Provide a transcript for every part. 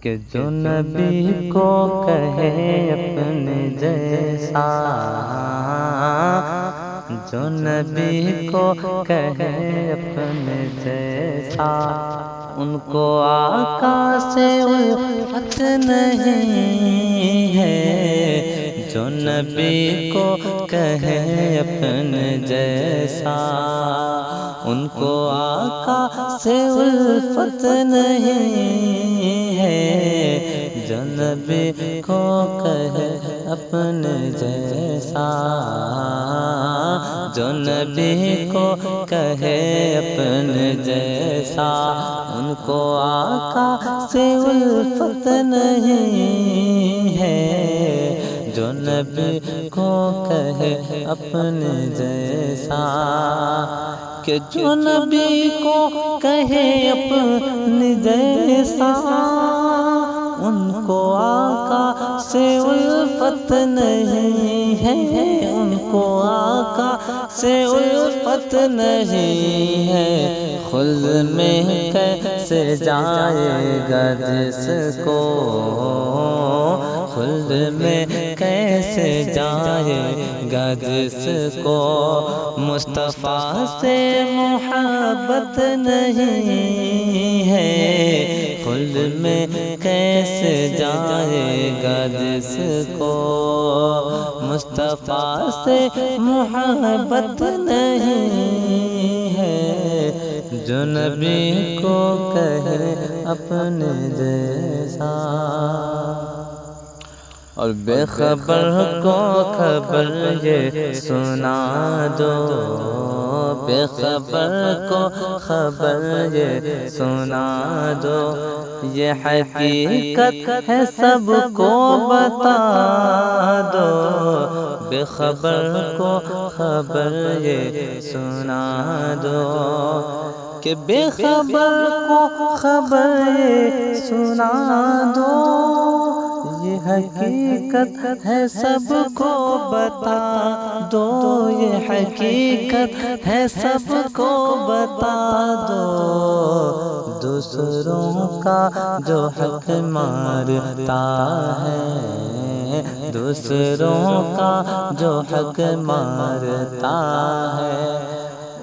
کہ جو نبی کو کہے اپنے جیسا، جو نبی کو کہے اپنے جیسا، ان کو آقا سے الفت نہیں ہے، جو نبی کو کہے اپنے جیسا، ان کو آقا سے الفت نہیں ہے، جو نبی کو کہے اپنے جیسا، جو نبی کو کہے اپنے جیسا، ان کو آقا سے الفت نہیں ہے، جو نبی کو کہے اپنے جیسا، کہ جو نبی کو کہے اپنے جیسا، ان کو آقا سے الفت نہیں ہے، ان کو آقا سے الفت نہیں ہے، خلد میں کیسے جائے گا جس کو، خلد میں کیسے جائے گا جس کو مصطفیٰ سے محبت نہیں ہے، خلد میں کیسے جائے گا جس کو مصطفیٰ سے محبت نہیں ہے، جو نبی کو کہے اپنے جیسا، اور بے خبر کو خبر یہ سنا دو، بے خبر کو خبر یہ سنا دو، یہ حقیقت ہے سب کو بتا دو، بے خبر کو خبر یہ سنا دو، کہ بے خبر کو خبر یہ سنا دو، یہ حقیقت ہے سب کو بتا دو، یہ حقیقت ہے سب کو بتا دو، دوسروں کا جو حق مارتا ہے، دوسروں کا جو حق مارتا ہے،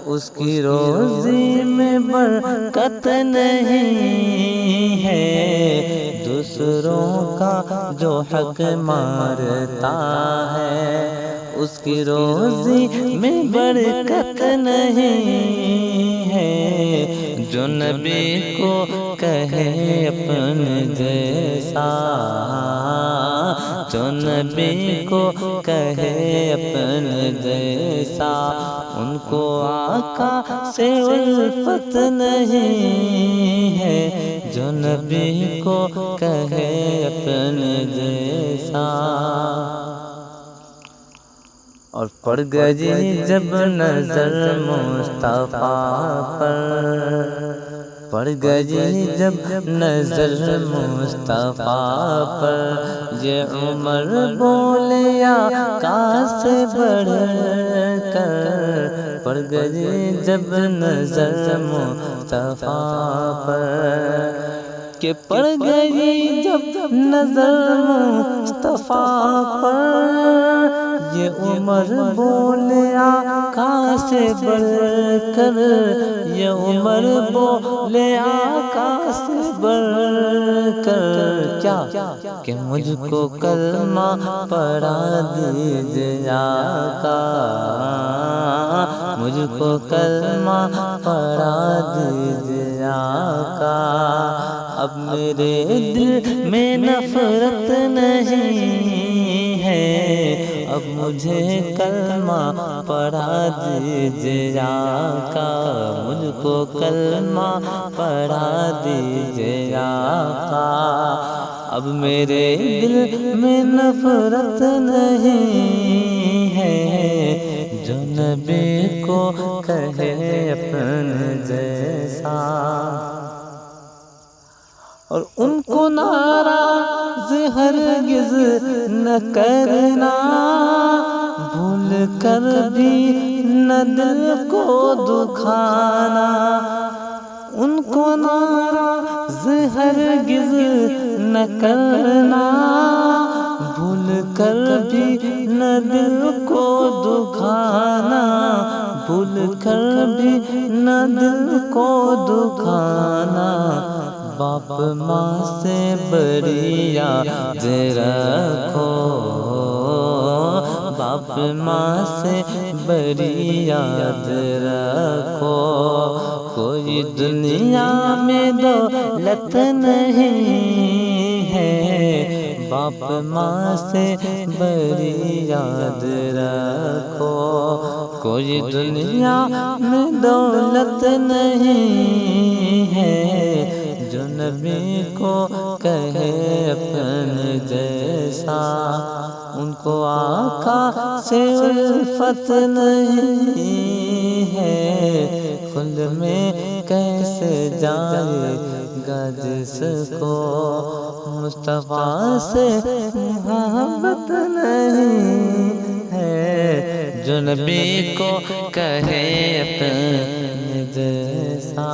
اس کی روزی میں برکت نہیں ہے، دوسروں کا جو حق مارتا ہے، اس کی روزی میں برکت نہیں ہے، جو نبی کو کہے اپنے جیسا، جو نبی کو کہے اپنے جیسا، ان کو آقا سے الفت نہیں ہے، جو نبی کو کہے اپنے جیسا، اور پڑ گئی جب نظر مصطفیٰ پر، پڑ گئی جب نظر مصطفیٰ پر، یہ عمر بولے آقا سے بڑھ کر، پڑ گئی جب نظر مصطفیٰ پر، کہ پڑ گئی جب نظر مصطفیٰ پر، یہ عمر بولے آقا سے بڑھ کر، یہ عمر بولے آقا سے بڑھ کر، کیا کہ مجھ کو کلمہ پڑھا دیجئے آقا، مجھ کو کلمہ پڑھا دیجئے آقا، اب میرے دل میں نفرت نہیں ہے، اب مجھے کلمہ پڑھا دیجئے آقا، مجھ کو کلمہ پڑھا دیجئے آقا، اب میرے دل میں نفرت نہیں ہے، جو نبی کو کہے اپنے جیسا، اور ان کو ناراض ہرگز نہ کرنا، بھول کر بھی نہ دل کو دکھانا، ان کو ناراض ہرگز نہ کرنا، بھول کر بھی نہ دل کو دکھانا، بھول کر بھی نہ دل کو دکھانا، باپ ماں سے بڑی یاد رکھو، باپ ماں سے بڑی یاد رکھو، کوئی دنیا میں دولت نہیں ہے، باپ ماں سے بڑی یاد رکھو، کوئی دنیا میں دولت نہیں ہے، جو نبی کو کہے اپنے جیسا، ان کو آقا سے الفت نہیں ہے، خلد میں کیسے جائے گا جس کو مصطفیٰ سے محبت نہیں ہے، جو نبی کو کہے اپنے جیسا۔